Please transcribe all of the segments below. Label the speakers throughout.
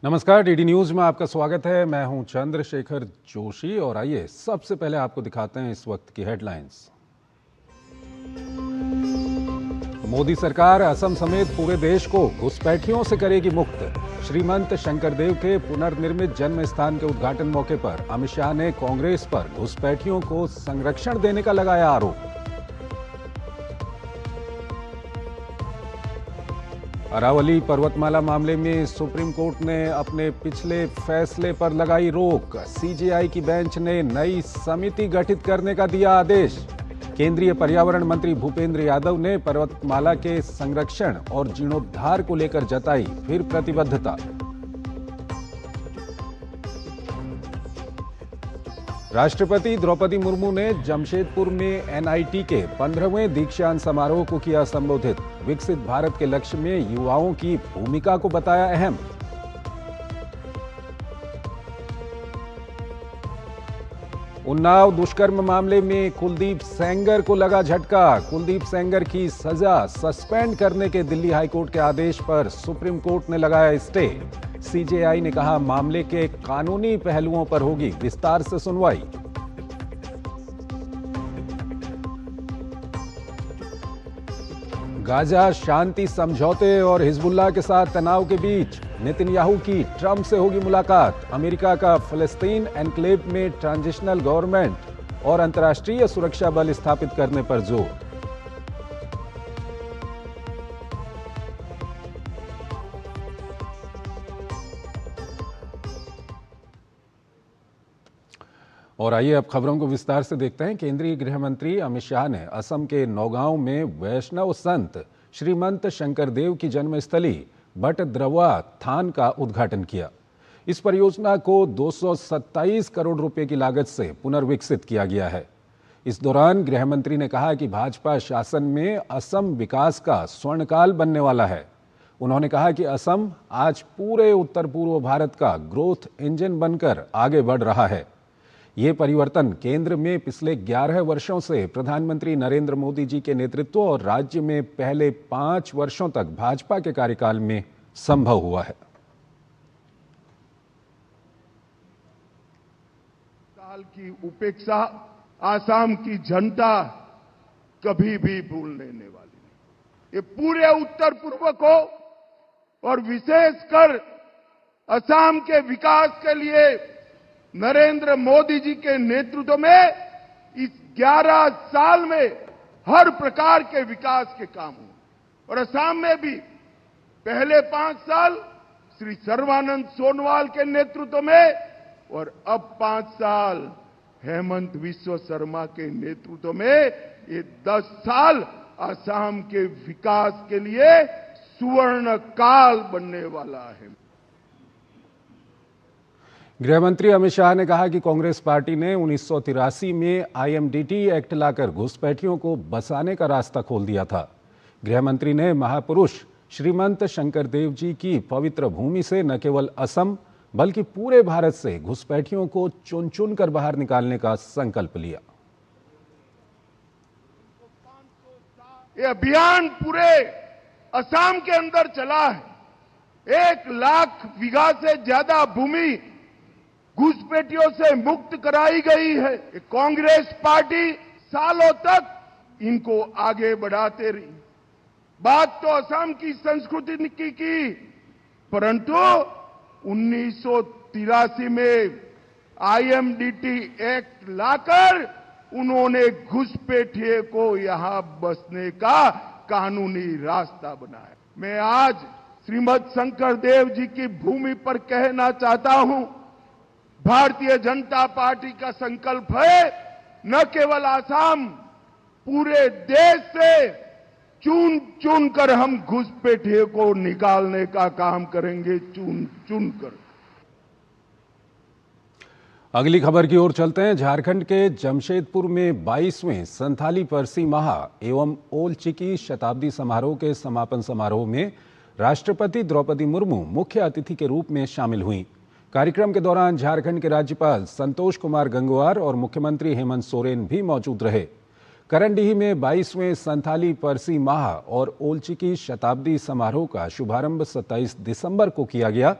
Speaker 1: नमस्कार, DD news में आपका स्वागत है। मैं हूं चंद्रशेखर जोशी और आइए सबसे पहले आपको दिखाते हैं इस वक्त की हेडलाइंस। मोदी सरकार असम समेत पूरे देश को घुसपैठियों से करेगी मुक्त। श्रीमंत शंकरदेव के पुनर्निर्मित जन्म स्थान के उद्घाटन मौके पर अमित शाह ने कांग्रेस पर घुसपैठियों को संरक्षण देने का लगाया आरोप। अरावली पर्वतमाला मामले में सुप्रीम कोर्ट ने अपने पिछले फैसले पर लगाई रोक। सीजेआई की बेंच ने नई समिति गठित करने का दिया आदेश। केंद्रीय पर्यावरण मंत्री भूपेंद्र यादव ने पर्वतमाला के संरक्षण और जीर्णोद्धार को लेकर जताई फिर प्रतिबद्धता। राष्ट्रपति द्रौपदी मुर्मू ने जमशेदपुर में एनआईटी के 15वें दीक्षांत समारोह को किया संबोधित। विकसित भारत के लक्ष्य में युवाओं की भूमिका को बताया अहम। उन्नाव दुष्कर्म मामले में कुलदीप सेंगर को लगा झटका। कुलदीप सेंगर की सजा सस्पेंड करने के दिल्ली हाईकोर्ट के आदेश पर सुप्रीम कोर्ट ने लगाया स्टे। सीजेआई ने कहा मामले के कानूनी पहलुओं पर होगी विस्तार से सुनवाई। गाजा शांति समझौते और हिजबुल्लाह के साथ तनाव के बीच नेतन्याहू की ट्रंप से होगी मुलाकात। अमेरिका का फलस्तीन एनक्लेव में ट्रांजिशनल गवर्नमेंट और अंतर्राष्ट्रीय सुरक्षा बल स्थापित करने पर जोर। और आइए अब खबरों को विस्तार से देखते हैं। केंद्रीय गृह मंत्री अमित शाह ने असम के नौगांव में वैष्णव संत श्रीमंत शंकरदेव की जन्मस्थली बटद्रवा थान का उद्घाटन किया। इस परियोजना को 227 करोड़ रुपए की लागत से पुनर्विकसित किया गया है। इस दौरान गृह मंत्री ने कहा कि भाजपा शासन में असम विकास का स्वर्णकाल बनने वाला है। उन्होंने कहा कि असम आज पूरे उत्तर पूर्व भारत का ग्रोथ इंजन बनकर आगे बढ़ रहा है। ये परिवर्तन केंद्र में पिछले 11 वर्षों से प्रधानमंत्री नरेंद्र मोदी जी के नेतृत्व और राज्य में पहले 5 वर्षों तक भाजपा के कार्यकाल में संभव हुआ है।
Speaker 2: साल की उपेक्षा आसाम की जनता कभी भी भूलने वाली नहीं। ये पूरे उत्तर पूर्व को और विशेषकर असम के विकास के लिए नरेंद्र मोदी जी के नेतृत्व में इस 11 साल में हर प्रकार के विकास के काम हुए और असम में भी पहले 5 साल श्री सर्बानंद सोनोवाल के नेतृत्व में और अब 5 साल हेमंत बिस्वा शर्मा के नेतृत्व में ये 10 साल असम के विकास के लिए सुवर्ण काल बनने वाला है।
Speaker 1: गृह मंत्री अमित शाह ने कहा कि कांग्रेस पार्टी ने 1983 में आईएमडीटी एक्ट लाकर घुसपैठियों को बसाने का रास्ता खोल दिया था। गृह मंत्री ने महापुरुष श्रीमंत शंकरदेव जी की पवित्र भूमि से न केवल असम बल्कि पूरे भारत से घुसपैठियों को चुन चुन कर बाहर निकालने का संकल्प लिया।
Speaker 2: ये अभियान पूरे असम के अंदर चला है। 1 लाख बीघा से ज्यादा भूमि घुसपैठियों से मुक्त कराई गई है। कांग्रेस पार्टी सालों तक इनको आगे बढ़ाते रही। बात तो असम की संस्कृति की, परंतु 1983 में आईएमडीटी एक्ट लाकर उन्होंने घुसपैठिए को यहां बसने का कानूनी रास्ता बनाया। मैं आज श्रीमद शंकरदेव जी की भूमि पर कहना चाहता हूं, भारतीय जनता पार्टी का संकल्प है न केवल असम, पूरे देश से चुन चुन कर हम घुसपैठिए को निकालने का काम करेंगे, चुन चुन कर।
Speaker 1: अगली खबर की ओर चलते हैं। झारखंड के जमशेदपुर में 22वें संथाली परसी महा एवं ओल चिकी शताब्दी समारोह के समापन समारोह में राष्ट्रपति द्रौपदी मुर्मू मुख्य अतिथि के रूप में शामिल हुई। कार्यक्रम के दौरान झारखंड के राज्यपाल संतोष कुमार गंगवार और मुख्यमंत्री हेमंत सोरेन भी मौजूद रहे। करंडीह में 22वें संथाली परसी माह और ओल चिकी शताब्दी समारोह का शुभारंभ 27 दिसंबर को किया गया।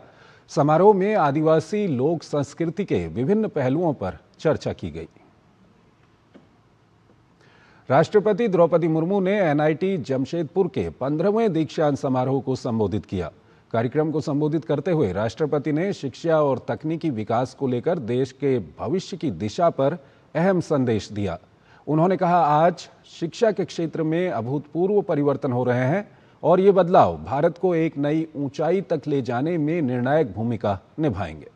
Speaker 1: समारोह में आदिवासी लोक संस्कृति के विभिन्न पहलुओं पर चर्चा की गई। राष्ट्रपति द्रौपदी मुर्मू ने एनआईटी जमशेदपुर के 15वें दीक्षांत समारोह को संबोधित किया। कार्यक्रम को संबोधित करते हुए राष्ट्रपति ने शिक्षा और तकनीकी विकास को लेकर देश के भविष्य की दिशा पर अहम संदेश दिया। उन्होंने कहा, आज शिक्षा के क्षेत्र में अभूतपूर्व परिवर्तन हो रहे हैं और ये बदलाव भारत को एक नई ऊंचाई तक ले जाने में निर्णायक भूमिका निभाएंगे।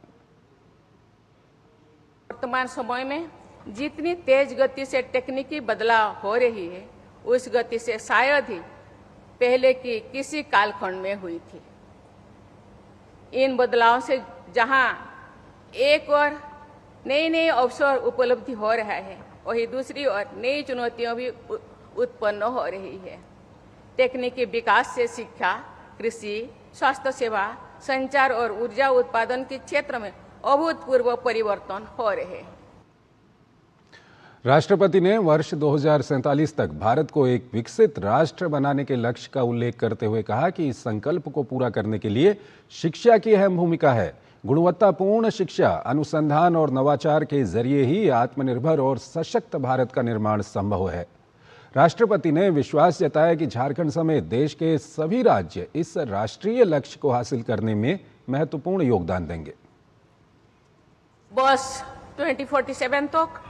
Speaker 3: वर्तमान समय में जितनी तेज गति से तकनीकी बदलाव हो रही है, उस गति से शायद ही पहले की किसी कालखंड में हुई थी। इन बदलाव से जहां एक ओर नए नए अवसर उपलब्ध हो रहा है, वहीं दूसरी ओर नई चुनौतियां भी उत्पन्न हो रही है। तकनीकी विकास से शिक्षा, कृषि, स्वास्थ्य सेवा, संचार और ऊर्जा उत्पादन के क्षेत्र में अभूतपूर्व परिवर्तन हो रहे हैं।
Speaker 1: राष्ट्रपति ने वर्ष 2047 तक भारत को एक विकसित राष्ट्र बनाने के लक्ष्य का उल्लेख करते हुए कहा कि इस संकल्प को पूरा करने के लिए शिक्षा की अहम भूमिका है। गुणवत्तापूर्ण शिक्षा, अनुसंधान और नवाचार के जरिए ही आत्मनिर्भर और सशक्त भारत का निर्माण संभव है। राष्ट्रपति ने विश्वास जताया कि झारखंड समेत देश के सभी राज्य इस राष्ट्रीय लक्ष्य को हासिल करने में महत्वपूर्ण योगदान देंगे।
Speaker 3: वर्ष 2047 तक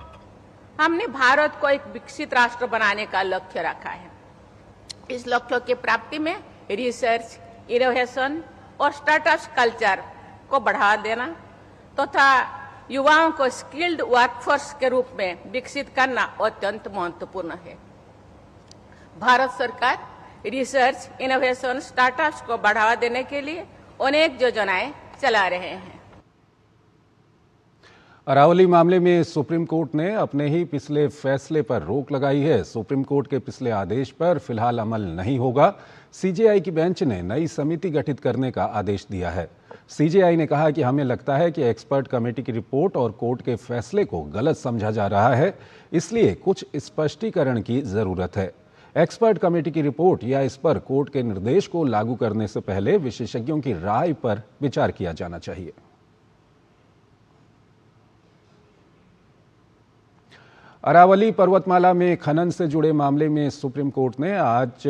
Speaker 3: हमने भारत को एक विकसित राष्ट्र बनाने का लक्ष्य रखा है। इस लक्ष्य की प्राप्ति में रिसर्च, इनोवेशन और स्टार्टअप कल्चर को बढ़ावा देना तथा युवाओं को स्किल्ड वर्कफोर्स के रूप में विकसित करना अत्यंत महत्वपूर्ण है। भारत सरकार रिसर्च, इनोवेशन, स्टार्टअप्स को बढ़ावा देने के लिए अनेक योजनाएं चला रहे हैं।
Speaker 1: अरावली मामले में सुप्रीम कोर्ट ने अपने ही पिछले फैसले पर रोक लगाई है। सुप्रीम कोर्ट के पिछले आदेश पर फिलहाल अमल नहीं होगा। सीजेआई की बेंच ने नई समिति गठित करने का आदेश दिया है। सीजेआई ने कहा कि हमें लगता है कि एक्सपर्ट कमेटी की रिपोर्ट और कोर्ट के फैसले को गलत समझा जा रहा है, इसलिए कुछ स्पष्टीकरण की जरूरत है। एक्सपर्ट कमेटी की रिपोर्ट या इस पर कोर्ट के निर्देश को लागू करने से पहले विशेषज्ञों की राय पर विचार किया जाना चाहिए। अरावली पर्वतमाला में खनन से जुड़े मामले में सुप्रीम कोर्ट ने आज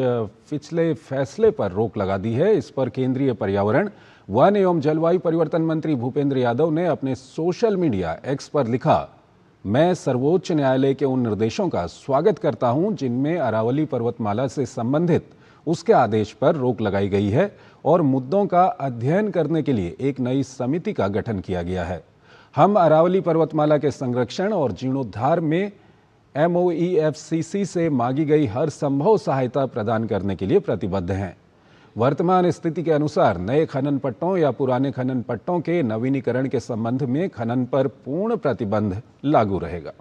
Speaker 1: पिछले फैसले पर रोक लगा दी है। इस पर केंद्रीय पर्यावरण, वन एवं जलवायु परिवर्तन मंत्री भूपेंद्र यादव ने अपने सोशल मीडिया एक्स पर लिखा, मैं सर्वोच्च न्यायालय के उन निर्देशों का स्वागत करता हूं जिनमें अरावली पर्वतमाला से संबंधित उसके आदेश पर रोक लगाई गई है और मुद्दों का अध्ययन करने के लिए एक नई समिति का गठन किया गया है। हम अरावली पर्वतमाला के संरक्षण और जीर्णोद्धार में MOEFCC से मांगी गई हर संभव सहायता प्रदान करने के लिए प्रतिबद्ध हैं। वर्तमान स्थिति के अनुसार नए खनन पट्टों या पुराने खनन पट्टों के नवीनीकरण के संबंध में खनन पर पूर्ण प्रतिबंध लागू रहेगा।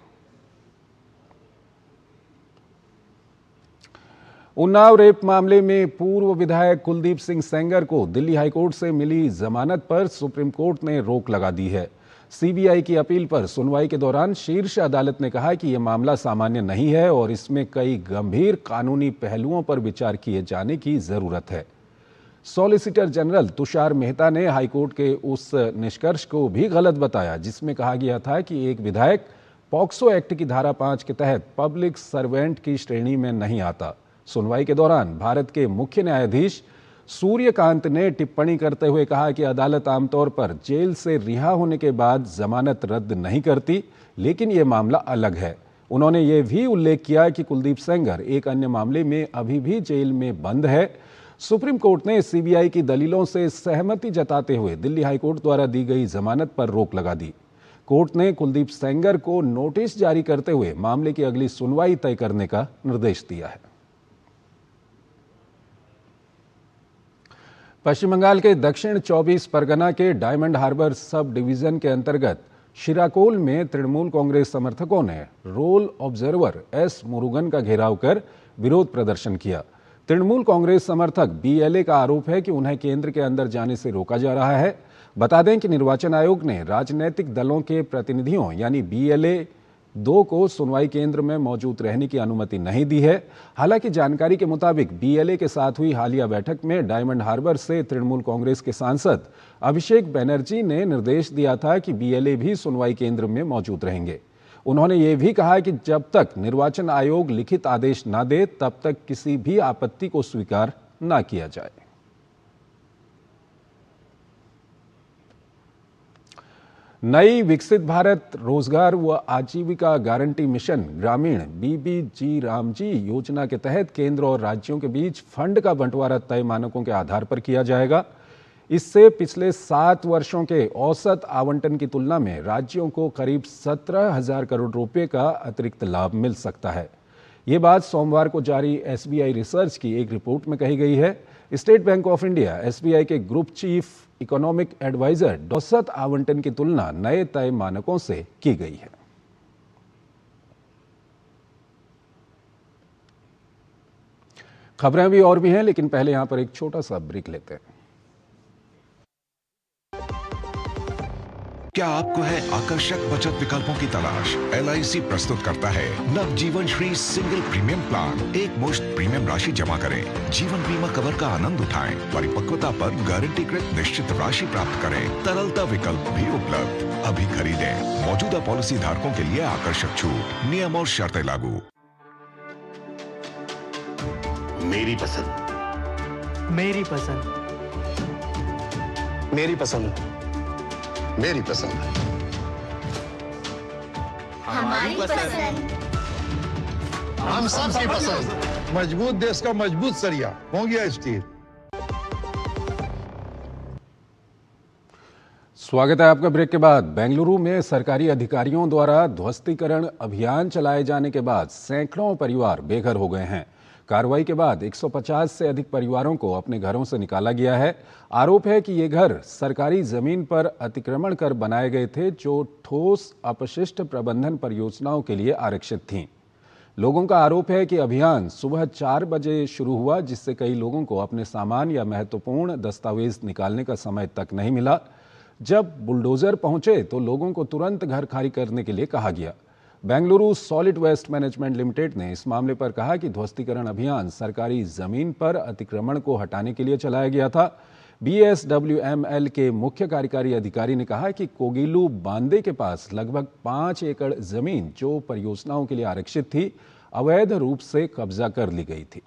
Speaker 1: उन्नाव रेप मामले में पूर्व विधायक कुलदीप सिंह सेंगर को दिल्ली हाईकोर्ट से मिली जमानत पर सुप्रीम कोर्ट ने रोक लगा दी है। सीबीआई की अपील पर सुनवाई के दौरान शीर्ष अदालत ने कहा कि यह मामला सामान्य नहीं है और इसमें कई गंभीर कानूनी पहलुओं पर विचार किए जाने की जरूरत है। सॉलिसिटर जनरल तुषार मेहता ने हाईकोर्ट के उस निष्कर्ष को भी गलत बताया जिसमें कहा गया था कि एक विधायक पॉक्सो एक्ट की धारा 5 के तहत पब्लिक सर्वेंट की श्रेणी में नहीं आता। सुनवाई के दौरान भारत के मुख्य न्यायाधीश सूर्यकांत ने टिप्पणी करते हुए कहा कि अदालत आमतौर पर जेल से रिहा होने के बाद जमानत रद्द नहीं करती, लेकिन यह मामला अलग है। उन्होंने ये भी उल्लेख किया कि कुलदीप सेंगर एक अन्य मामले में अभी भी जेल में बंद है। सुप्रीम कोर्ट ने सीबीआई की दलीलों से सहमति जताते हुए दिल्ली हाईकोर्ट द्वारा दी गई जमानत पर रोक लगा दी। कोर्ट ने कुलदीप सेंगर को नोटिस जारी करते हुए मामले की अगली सुनवाई तय करने का निर्देश दिया है। पश्चिम बंगाल के दक्षिण 24 परगना के डायमंड हार्बर सब डिवीजन के अंतर्गत शिराकोल में तृणमूल कांग्रेस समर्थकों ने रोल ऑब्जर्वर एस मुरुगन का घेराव कर विरोध प्रदर्शन किया। तृणमूल कांग्रेस समर्थक बीएलए का आरोप है कि उन्हें केंद्र के अंदर जाने से रोका जा रहा है। बता दें कि निर्वाचन आयोग ने राजनीतिक दलों के प्रतिनिधियों यानी बीएलए, 2 को सुनवाई केंद्र में मौजूद रहने की अनुमति नहीं दी है। हालांकि जानकारी के मुताबिक बीएलए के साथ हुई हालिया बैठक में डायमंड हार्बर से तृणमूल कांग्रेस के सांसद अभिषेक बनर्जी ने निर्देश दिया था कि बीएलए भी सुनवाई केंद्र में मौजूद रहेंगे। उन्होंने ये भी कहा कि जब तक निर्वाचन आयोग लिखित आदेश न दे तब तक किसी भी आपत्ति को स्वीकार न किया जाए। नई विकसित भारत रोजगार व आजीविका गारंटी मिशन ग्रामीण बीबीजी रामजी योजना के तहत केंद्र और राज्यों के बीच फंड का बंटवारा तय मानकों के आधार पर किया जाएगा। इससे पिछले 7 वर्षों के औसत आवंटन की तुलना में राज्यों को करीब 17,000 करोड़ रुपए का अतिरिक्त लाभ मिल सकता है। ये बात सोमवार को जारी एसबीआई रिसर्च की एक रिपोर्ट में कही गई है। State bank of India SBI के ग्रुप चीफ इकोनॉमिक एडवाइजर औसत आवंटन की तुलना नए तय मानकों से की गई है। खबरें भी और भी हैं, लेकिन पहले यहां पर एक छोटा सा ब्रेक लेते हैं।
Speaker 4: क्या आपको है आकर्षक बचत विकल्पों की तलाश? LIC प्रस्तुत करता है नव जीवन श्री सिंगल प्रीमियम प्लान। एक मुश्त प्रीमियम राशि जमा करें, जीवन बीमा कवर का आनंद उठाएं, परिपक्वता पर गारंटीकृत निश्चित राशि प्राप्त करें। तरलता विकल्प भी उपलब्ध। अभी खरीदें। मौजूदा पॉलिसी धारकों के लिए आकर्षक छूट, नियम और शर्तें लागू।
Speaker 5: मेरी पसंद,
Speaker 6: मेरी पसंद,
Speaker 5: मेरी पसंद, मेरी पसंद,
Speaker 7: हमारी पसंद,
Speaker 5: हम सबकी पसंद।
Speaker 8: मजबूत देश का मजबूत सरिया हो गया स्टील।
Speaker 1: स्वागत है आपका ब्रेक के बाद। बेंगलुरु में सरकारी अधिकारियों द्वारा ध्वस्तीकरण अभियान चलाए जाने के बाद सैकड़ों परिवार बेघर हो गए हैं। कार्रवाई के बाद 150 से अधिक परिवारों को अपने घरों से निकाला गया है। आरोप है कि ये घर सरकारी जमीन पर अतिक्रमण कर बनाए गए थे, जो ठोस अपशिष्ट प्रबंधन परियोजनाओं के लिए आरक्षित थीं। लोगों का आरोप है कि अभियान सुबह 4 बजे शुरू हुआ, जिससे कई लोगों को अपने सामान या महत्वपूर्ण दस्तावेज निकालने का समय तक नहीं मिला। जब बुलडोजर पहुंचे तो लोगों को तुरंत घर खाली करने के लिए कहा गया। Bengaluru solid waste management limited ने इस मामले पर कहा कि ध्वस्तीकरण अभियान सरकारी जमीन पर अतिक्रमण को हटाने के लिए चलाया गया था। BSWML के मुख्य कार्यकारी अधिकारी ने कहा कि कोगिलू बांदे के पास लगभग 5 एकड़ जमीन, जो परियोजनाओं के लिए आरक्षित थी, अवैध रूप से कब्जा कर ली गई थी।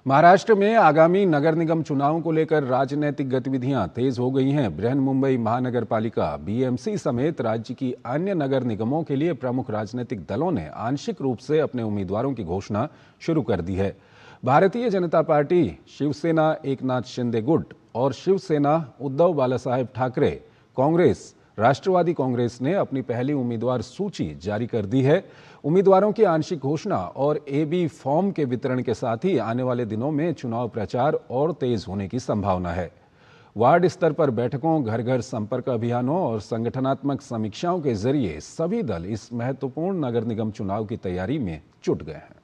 Speaker 1: महाराष्ट्र में आगामी नगर निगम चुनावों को लेकर राजनीतिक गतिविधियां तेज हो गई हैं। बृहन्मुंबई महानगर पालिका BMC समेत राज्य की अन्य नगर निगमों के लिए प्रमुख राजनीतिक दलों ने आंशिक रूप से अपने उम्मीदवारों की घोषणा शुरू कर दी है। भारतीय जनता पार्टी, शिवसेना एकनाथ शिंदे गुट और शिवसेना उद्धव बालासाहेब ठाकरे, कांग्रेस, राष्ट्रवादी कांग्रेस ने अपनी पहली उम्मीदवार सूची जारी कर दी है। उम्मीदवारों की आंशिक घोषणा और AB फॉर्म के वितरण के साथ ही आने वाले दिनों में चुनाव प्रचार और तेज होने की संभावना है। वार्ड स्तर पर बैठकों, घर घर संपर्क अभियानों और संगठनात्मक समीक्षाओं के जरिए सभी दल इस महत्वपूर्ण नगर निगम चुनाव की तैयारी में जुट गए हैं।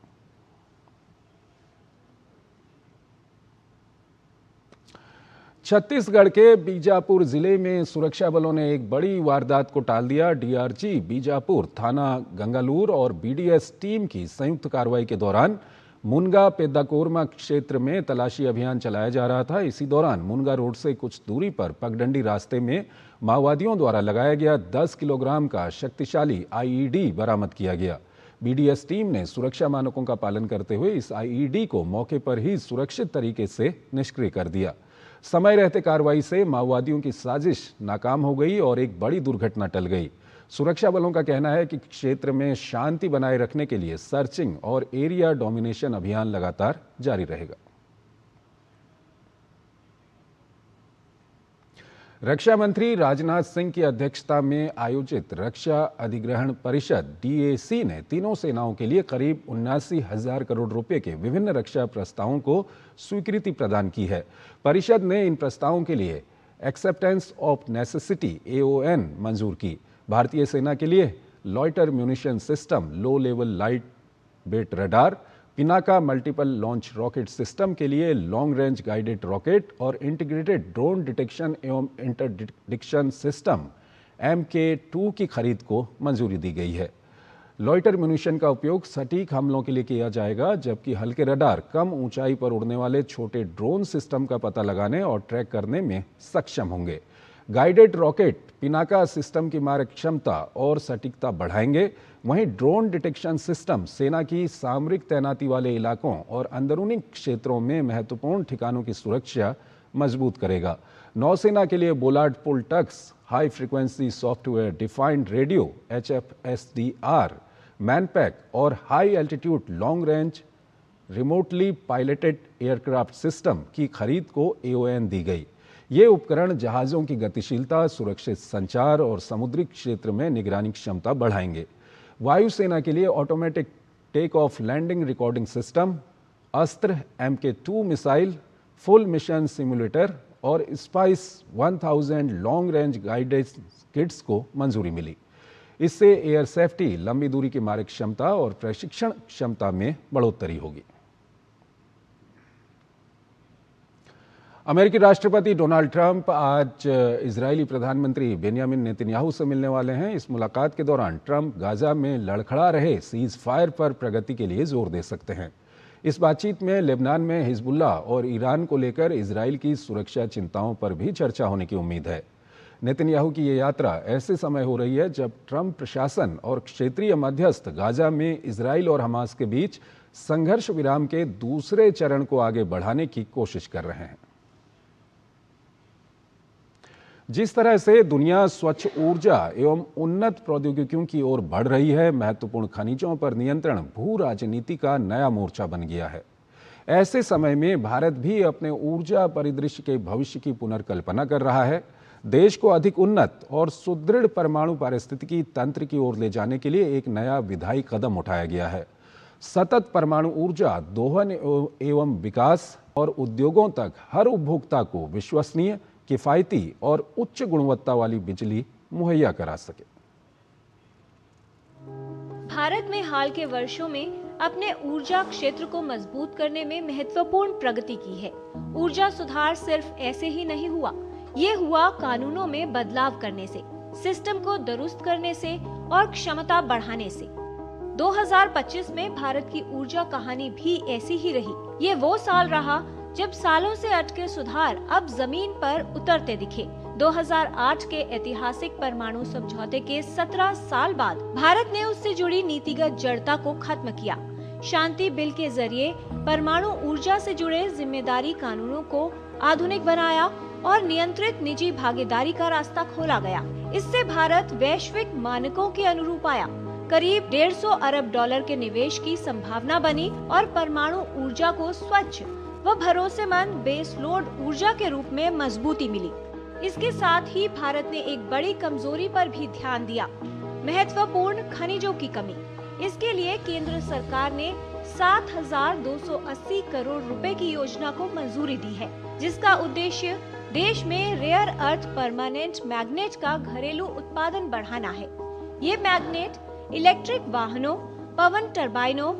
Speaker 1: छत्तीसगढ़ के बीजापुर जिले में सुरक्षा बलों ने एक बड़ी वारदात को टाल दिया। DRG बीजापुर, थाना गंगालूर और BDS टीम की संयुक्त कार्रवाई के दौरान मुनगा पेद्दाकोरमा क्षेत्र में तलाशी अभियान चलाया जा रहा था। इसी दौरान मुनगा रोड से कुछ दूरी पर पगडंडी रास्ते में माओवादियों द्वारा लगाया गया 10 किलोग्राम का शक्तिशाली IED बरामद किया गया। BDS टीम ने सुरक्षा मानकों का पालन करते हुए इस IED को मौके पर ही सुरक्षित तरीके से निष्क्रिय कर दिया। समय रहते कार्रवाई से माओवादियों की साजिश नाकाम हो गई और एक बड़ी दुर्घटना टल गई। सुरक्षा बलों का कहना है कि क्षेत्र में शांति बनाए रखने के लिए सर्चिंग और एरिया डोमिनेशन अभियान लगातार जारी रहेगा। रक्षा मंत्री राजनाथ सिंह की अध्यक्षता में आयोजित रक्षा अधिग्रहण परिषद DAC ने तीनों सेनाओं के लिए करीब 79,000 करोड़ रुपए के विभिन्न रक्षा प्रस्तावों को स्वीकृति प्रदान की है। परिषद ने इन प्रस्तावों के लिए एक्सेप्टेंस ऑफ नेसेसिटी AON मंजूर की। भारतीय सेना के लिए loiter munition system, low level light weight radar, Pinaka multiple launch rocket system के लिए लॉन्ग रेंज गाइडेड रॉकेट और इंटीग्रेटेड ड्रोन डिटेक्शन एवं इंटरडिक्शन सिस्टम MK2 की खरीद को मंजूरी दी गई है। लॉइटर म्यूनिशन का उपयोग सटीक हमलों के लिए किया जाएगा, जबकि हल्के रडार कम ऊंचाई पर उड़ने वाले छोटे ड्रोन सिस्टम का पता लगाने और ट्रैक करने में सक्षम होंगे। गाइडेड रॉकेट पिनाका सिस्टम की मारक क्षमता और सटीकता बढ़ाएंगे। वहीं ड्रोन डिटेक्शन सिस्टम सेना की सामरिक तैनाती वाले इलाकों और अंदरूनी क्षेत्रों में महत्वपूर्ण ठिकानों की सुरक्षा मजबूत करेगा। नौसेना के लिए bollard pull tugs, high frequency software defined radio HFSDR, manpack और high altitude long range remotely piloted aircraft system की खरीद को AON दी गई। ये उपकरण जहाज़ों की गतिशीलता, सुरक्षित संचार और समुद्री क्षेत्र में निगरानी क्षमता बढ़ाएंगे। वायुसेना के लिए automatic take off landing recording system, Astra, MK2 missile, full mission simulator और SPICE 1000 long range guidance kits को मंजूरी मिली। इससे एयर सेफ्टी, लंबी दूरी की मारक क्षमता और प्रशिक्षण क्षमता में बढ़ोतरी होगी। अमेरिकी राष्ट्रपति डोनाल्ड ट्रंप आज इजरायली प्रधानमंत्री बेंयामिन नेतन्याहू से मिलने वाले हैं। इस मुलाकात के दौरान ट्रंप गाजा में लड़खड़ा रहे सीज फायर पर प्रगति के लिए जोर दे सकते हैं। इस बातचीत में लेबनान में हिजबुल्लाह और ईरान को लेकर इजरायल की सुरक्षा चिंताओं पर भी चर्चा होने की उम्मीद है। नेतन्याहू की ये यात्रा ऐसे समय हो रही है जब ट्रंप प्रशासन और क्षेत्रीय मध्यस्थ गाजा में इजरायल और हमास के बीच संघर्ष विराम के दूसरे चरण को आगे बढ़ाने की कोशिश कर रहे हैं। जिस तरह से दुनिया स्वच्छ ऊर्जा एवं उन्नत प्रौद्योगिकियों की ओर बढ़ रही है, महत्वपूर्ण खनिजों पर नियंत्रण भू राजनीति का नया मोर्चा बन गया है। ऐसे समय में भारत भी अपने ऊर्जा परिदृश्य के भविष्य की पुनर्कल्पना कर रहा है। देश को अधिक उन्नत और सुदृढ़ परमाणु पारिस्थितिकी तंत्र की ओर ले जाने के लिए एक नया विधायी कदम उठाया गया है। सतत परमाणु ऊर्जा दोहन एवं विकास और उद्योगों तक हर उपभोक्ता को विश्वसनीय, किफायती और उच्च गुणवत्ता वाली बिजली मुहैया करा सके।
Speaker 9: भारत में हाल के वर्षों में अपने ऊर्जा क्षेत्र को मजबूत करने में महत्वपूर्ण प्रगति की है। ऊर्जा सुधार सिर्फ ऐसे ही नहीं हुआ, ये हुआ कानूनों में बदलाव करने से, सिस्टम को दुरुस्त करने से और क्षमता बढ़ाने से। 2025 में भारत की ऊर्जा कहानी भी ऐसी ही रही। ये वो साल रहा जब सालों से अटके सुधार अब जमीन पर उतरते दिखे। 2008 के ऐतिहासिक परमाणु समझौते के 17 साल बाद भारत ने उससे जुड़ी नीतिगत जड़ता को खत्म किया। शांति बिल के जरिए परमाणु ऊर्जा से जुड़े जिम्मेदारी कानूनों को आधुनिक बनाया और नियंत्रित निजी भागीदारी का रास्ता खोला गया। इससे भारत वैश्विक मानकों के अनुरूप आया। करीब $150 अरब के निवेश की संभावना बनी और परमाणु ऊर्जा को स्वच्छ व भरोसेमंद बेस लोड ऊर्जा के रूप में मजबूती मिली। इसके साथ ही भारत ने एक बड़ी कमजोरी पर भी ध्यान दिया, महत्वपूर्ण खनिजों की कमी। इसके लिए केंद्र सरकार ने 7,280 करोड़ रुपए की योजना को मंजूरी दी है, जिसका उद्देश्य देश में रेयर अर्थ परमानेंट मैग्नेट का घरेलू उत्पादन बढ़ाना है। ये मैग्नेट इलेक्ट्रिक वाहनों, पवन टरबाइनों,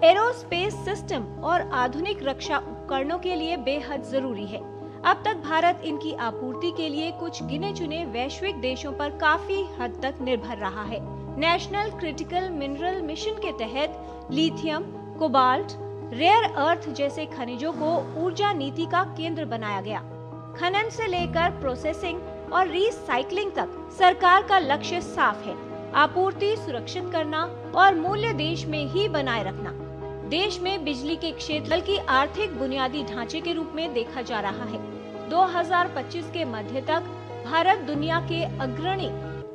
Speaker 9: एरोस्पेस सिस्टम और आधुनिक रक्षा उपकरणों के लिए बेहद जरूरी है। अब तक भारत इनकी आपूर्ति के लिए कुछ गिने चुने वैश्विक देशों पर काफी हद तक निर्भर रहा है। नेशनल क्रिटिकल मिनरल मिशन के तहत लिथियम, कोबाल्ट, रेयर अर्थ जैसे खनिजों को ऊर्जा नीति का केंद्र बनाया गया। खनन से लेकर प्रोसेसिंग और रिसाइकलिंग तक सरकार का लक्ष्य साफ है, आपूर्ति सुरक्षित करना और मूल्य देश में ही बनाए रखना। देश में बिजली के क्षेत्र की आर्थिक बुनियादी ढांचे के रूप में देखा जा रहा है। 2025 के मध्य तक भारत दुनिया के अग्रणी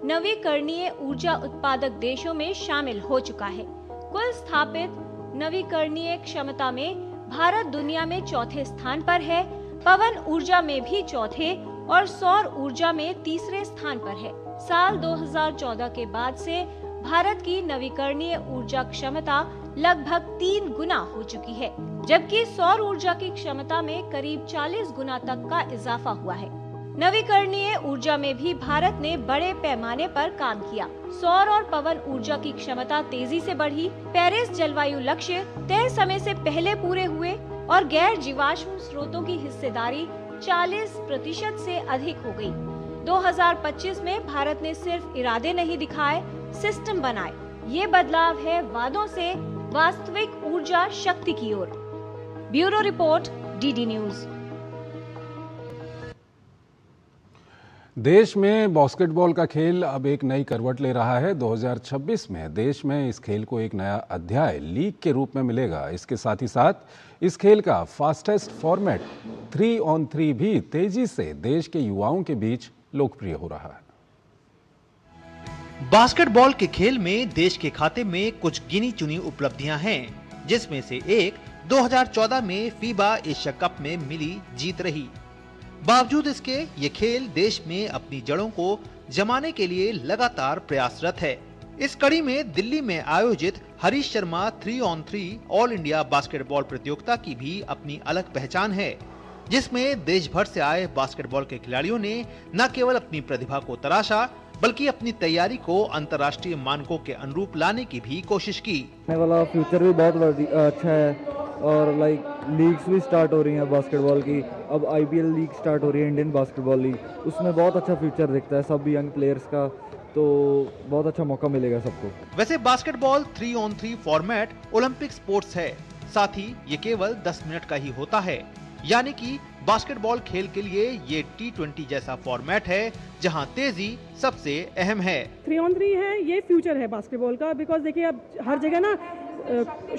Speaker 9: नवीकरणीय ऊर्जा उत्पादक देशों में शामिल हो चुका है। कुल स्थापित नवीकरणीय क्षमता में भारत दुनिया में चौथे स्थान पर है, पवन ऊर्जा में भी चौथे और सौर ऊर्जा में तीसरे स्थान पर है। साल 2014 के बाद से भारत की नवीकरणीय ऊर्जा क्षमता लगभग 3 गुना हो चुकी है, जबकि सौर ऊर्जा की क्षमता में करीब 40 गुना तक का इजाफा हुआ है। नवीकरणीय ऊर्जा में भी भारत ने बड़े पैमाने पर काम किया। सौर और पवन ऊर्जा की क्षमता तेजी से बढ़ी। पेरिस जलवायु लक्ष्य तय समय से पहले पूरे हुए और गैर जीवाश्म स्रोतों की हिस्सेदारी 40% से अधिक हो गई। 2025 में भारत ने सिर्फ इरादे नहीं दिखाए, सिस्टम बनाए। ये बदलाव है वादों से वास्तविक ऊर्जा शक्ति की ओर। Bureau report, DD news.
Speaker 1: देश में बास्केटबॉल का खेल अब एक नई करवट ले रहा है। 2026 में देश में इस खेल को एक नया अध्याय लीग के रूप में मिलेगा। इसके साथ ही साथ इस खेल का फास्टेस्ट फॉर्मेट 3-on-3 भी तेजी से देश के युवाओं के बीच लोकप्रिय हो रहा है।
Speaker 10: बास्केटबॉल के खेल में देश के खाते में कुछ गिनी चुनी उपलब्धियां हैं, जिसमें से एक 2014 में फीबा एशिया कप में मिली जीत रही। बावजूद इसके ये खेल देश में अपनी जड़ों को जमाने के लिए लगातार प्रयासरत है। इस कड़ी में दिल्ली में आयोजित Harish Sharma 3-on-3 all India basketball प्रतियोगिता की भी अपनी अलग पहचान है, जिसमें देश भर से आए बास्केटबॉल के खिलाड़ियों ने न केवल अपनी प्रतिभा को तराशा, बल्कि अपनी तैयारी को अंतर्राष्ट्रीय मानकों के अनुरूप लाने की भी कोशिश की।
Speaker 11: आने वाला फ्यूचर भी बहुत अच्छा है और लीग्स भी स्टार्ट हो रही हैं बास्केटबॉल की। अब IPL लीग स्टार्ट हो रही है, इंडियन बास्केटबॉल लीग, उसमें बहुत अच्छा फ्यूचर दिखता है सब यंग प्लेयर्स का, तो बहुत अच्छा मौका मिलेगा सबको।
Speaker 10: वैसे basketball 3-on-3 format Olympic sports है, साथ ही ये केवल 10 मिनट का ही होता है, यानी कि बास्केटबॉल खेल के लिए ये T20 जैसा फॉर्मेट है, जहां तेजी सबसे अहम है।
Speaker 12: 3-on-3 है, ये फ्यूचर है बास्केटबॉल का, बिकॉज देखिए अब हर जगह ना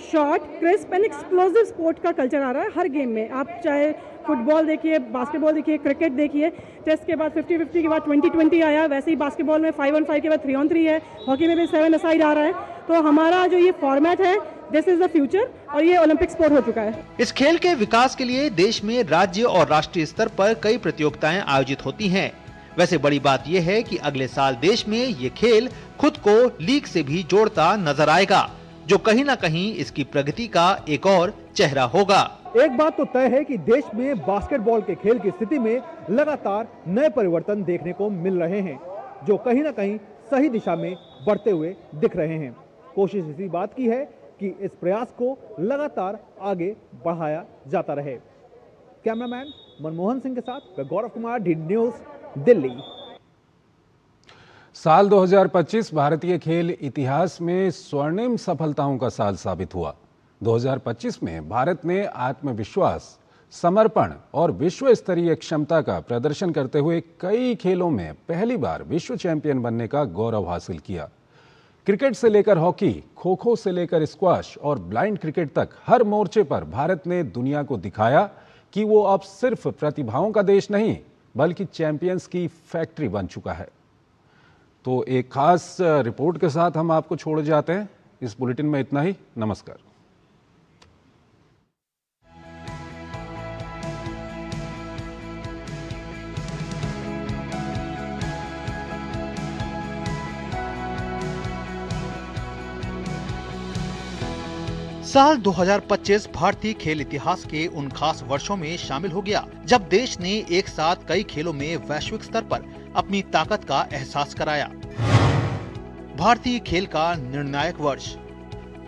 Speaker 12: short, crisp and explosive sport का कल्चर आ रहा है हर गेम में। आप चाहे फुटबॉल देखिए, बास्केटबॉल देखिए, क्रिकेट देखिए, टेस्ट के बाद 50-50 के बाद 20-20 आया, वैसे ही बास्केटबॉल में 5-on-5 के बाद 3-on-3 है, हॉकी में भी 7-a-side आ रहा है। तो हमारा जो ये फॉर्मेट है, दिस इज द फ्यूचर, और ये ओलंपिक स्पोर्ट हो चुका है।
Speaker 10: इस खेल के विकास के लिए देश में राज्य और राष्ट्रीय स्तर पर कई प्रतियोगिताएं आयोजित होती हैं। वैसे बड़ी बात यह है कि अगले साल देश में ये खेल खुद को लीग से भी जोड़ता नजर आएगा, जो कहीं ना कहीं इसकी प्रगति का एक और चेहरा होगा।
Speaker 13: एक बात तो तय है कि देश में बास्केटबॉल के खेल की स्थिति में लगातार नए परिवर्तन देखने को मिल रहे हैं, जो कहीं ना कहीं सही दिशा में बढ़ते हुए दिख रहे हैं। कोशिश इसी बात की है कि इस प्रयास को लगातार आगे बढ़ाया जाता रहे। कैमरामैन मनमोहन सिंह के साथ गौरव कुमार, डीडी न्यूज, दिल्ली।
Speaker 1: साल 2025 भारतीय खेल इतिहास में स्वर्णिम सफलताओं का साल साबित हुआ। 2025 में भारत ने आत्मविश्वास, समर्पण और विश्व स्तरीय क्षमता का प्रदर्शन करते हुए कई खेलों में पहली बार विश्व चैंपियन बनने का गौरव हासिल किया। क्रिकेट से लेकर हॉकी, खो खो से लेकर स्क्वैश और ब्लाइंड क्रिकेट तक हर मोर्चे पर भारत ने दुनिया को दिखाया कि वो अब सिर्फ प्रतिभाओं का देश नहीं, बल्कि चैंपियंस की फैक्ट्री बन चुका है। तो एक खास रिपोर्ट के साथ हम आपको छोड़ जाते हैं। इस बुलेटिन में इतना ही। नमस्कार।
Speaker 10: साल 2025 भारतीय खेल इतिहास के उन खास वर्षों में शामिल हो गया जब देश ने एक साथ कई खेलों में वैश्विक स्तर पर अपनी ताकत का एहसास कराया। भारतीय खेल का निर्णायक वर्ष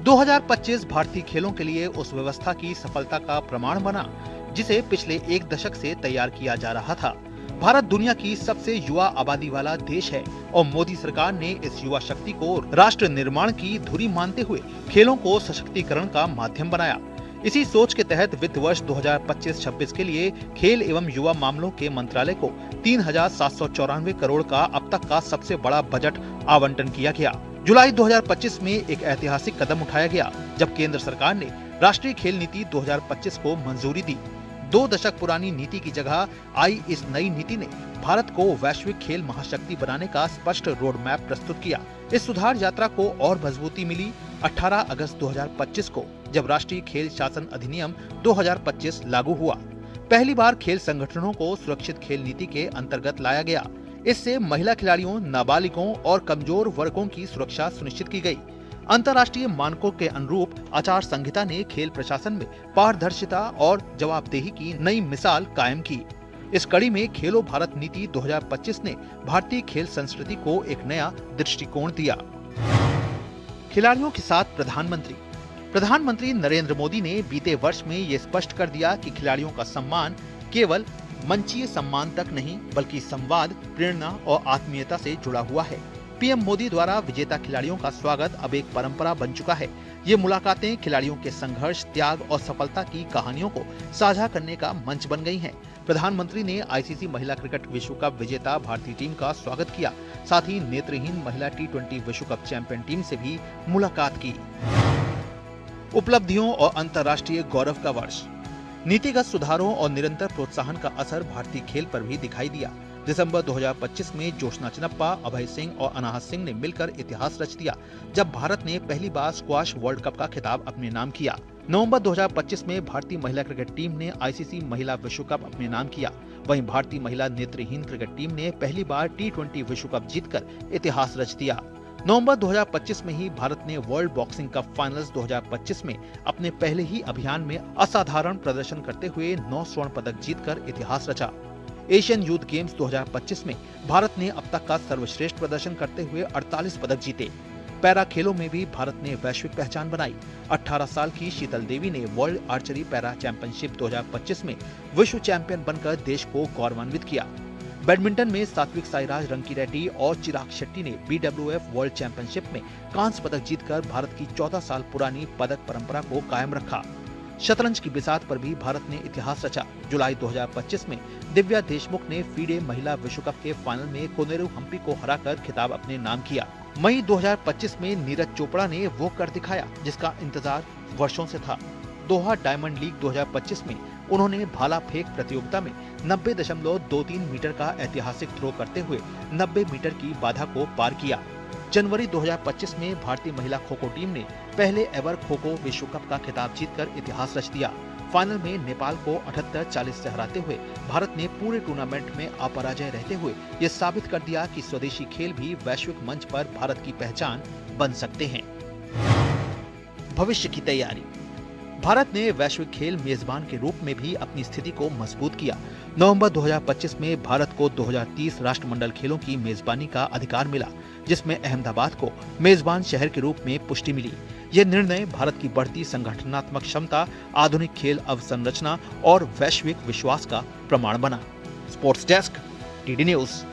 Speaker 10: 2025 भारतीय खेलों के लिए उस व्यवस्था की सफलता का प्रमाण बना जिसे पिछले एक दशक से तैयार किया जा रहा था। भारत दुनिया की सबसे युवा आबादी वाला देश है और मोदी सरकार ने इस युवा शक्ति को राष्ट्र निर्माण की धुरी मानते हुए खेलों को सशक्तिकरण का माध्यम बनाया। इसी सोच के तहत वित्त वर्ष 2025-26 के लिए खेल एवं युवा मामलों के मंत्रालय को 3,794 करोड़ का अब तक का सबसे बड़ा बजट आवंटन किया गया। जुलाई 2025 में एक ऐतिहासिक कदम उठाया गया जब केंद्र सरकार ने राष्ट्रीय खेल नीति 2025 को मंजूरी दी। 2 दशक पुरानी नीति की जगह आई इस नई नीति ने भारत को वैश्विक खेल महाशक्ति बनाने का स्पष्ट रोड मैप प्रस्तुत किया। इस सुधार यात्रा को और मजबूती मिली 18 अगस्त 2025 को, जब राष्ट्रीय खेल शासन अधिनियम 2025 लागू हुआ। पहली बार खेल संगठनों को सुरक्षित खेल नीति के अंतर्गत लाया गया। इससे महिला खिलाड़ियों, नाबालिगों और कमजोर वर्गों की सुरक्षा सुनिश्चित की गई। अंतर्राष्ट्रीय मानकों के अनुरूप आचार संहिता ने खेल प्रशासन में पारदर्शिता और जवाबदेही की नई मिसाल कायम की। इस कड़ी में खेलो भारत नीति 2025 ने भारतीय खेल संस्कृति को एक नया दृष्टिकोण दिया। खिलाड़ियों के साथ प्रधानमंत्री नरेंद्र मोदी ने बीते वर्ष में ये स्पष्ट कर दिया कि खिलाड़ियों का सम्मान केवल मंचीय सम्मान तक नहीं बल्कि संवाद, प्रेरणा और आत्मीयता से जुड़ा हुआ है। पीएम मोदी द्वारा विजेता खिलाड़ियों का स्वागत अब एक परंपरा बन चुका है। ये मुलाकातें खिलाड़ियों के संघर्ष, त्याग और सफलता की कहानियों को साझा करने का मंच बन गई हैं। प्रधानमंत्री ने आईसीसी महिला क्रिकेट विश्व कप विजेता भारतीय टीम का स्वागत किया। साथ ही नेत्रहीन महिला T20 विश्व कप चैंपियन टीम से भी मुलाकात की। उपलब्धियों और अंतर्राष्ट्रीय गौरव का वर्ष। नीतिगत सुधारों और निरंतर प्रोत्साहन का असर भारतीय खेल पर भी दिखाई दिया। दिसंबर 2025 में जोशना चिनप्पा, अभय सिंह और अनाहत सिंह ने मिलकर इतिहास रच दिया जब भारत ने पहली बार स्क्वाश वर्ल्ड कप का खिताब अपने नाम किया। नवंबर 2025 में भारतीय महिला क्रिकेट टीम ने आईसीसी महिला विश्व कप अपने नाम किया। वहीं भारतीय महिला नेत्रहीन क्रिकेट टीम ने पहली बार T20 विश्व कप जीतकर इतिहास रच दिया। नवंबर 2025 में ही भारत ने वर्ल्ड बॉक्सिंग कप फाइनल्स 2025 में अपने पहले ही अभियान में असाधारण प्रदर्शन करते हुए 9 स्वर्ण पदक जीतकर इतिहास रचा। एशियन यूथ गेम्स 2025 में भारत ने अब तक का सर्वश्रेष्ठ प्रदर्शन करते हुए 48 पदक जीते। पैरा खेलों में भी भारत ने वैश्विक पहचान बनाई। 18 साल की शीतल देवी ने वर्ल्ड आर्चरी पैरा चैंपियनशिप 2025 में विश्व चैंपियन बनकर देश को गौरवान्वित किया। बैडमिंटन में सात्विक साईराज रंकीरेड्डी और चिराग शेट्टी ने BWF वर्ल्ड चैंपियनशिप में कांस्य पदक जीतकर भारत की 14 साल पुरानी पदक परंपरा को कायम रखा। शतरंज की बिसात पर भी भारत ने इतिहास रचा। जुलाई 2025 में दिव्या देशमुख ने फीडे महिला विश्व कप के फाइनल में कोनेरू हम्पी को हराकर खिताब अपने नाम किया। मई 2025 में नीरज चोपड़ा ने वो कर दिखाया जिसका इंतजार वर्षों से था। दोहा डायमंड लीग 2025 में उन्होंने भाला फेंक प्रतियोगिता में 90.23 मीटर का ऐतिहासिक थ्रो करते हुए 90 मीटर की बाधा को पार किया। जनवरी 2025 में भारतीय महिला खो खो टीम ने पहले एवर खो खो विश्व कप का खिताब जीतकर इतिहास रच दिया। फाइनल में नेपाल को 78-40 से हराते हुए भारत ने पूरे टूर्नामेंट में अपराजय रहते हुए ये साबित कर दिया कि स्वदेशी खेल भी वैश्विक मंच पर भारत की पहचान बन सकते हैं। भविष्य की तैयारी। भारत ने वैश्विक खेल मेजबान के रूप में भी अपनी स्थिति को मजबूत किया। नवंबर 2025 में भारत को 2030 राष्ट्रमंडल खेलों की मेजबानी का अधिकार मिला, जिसमें अहमदाबाद को मेजबान शहर के रूप में पुष्टि मिली। यह निर्णय भारत की बढ़ती संगठनात्मक क्षमता, आधुनिक खेल अवसंरचना और वैश्विक विश्वास का प्रमाण बना। Sports desk, TD news.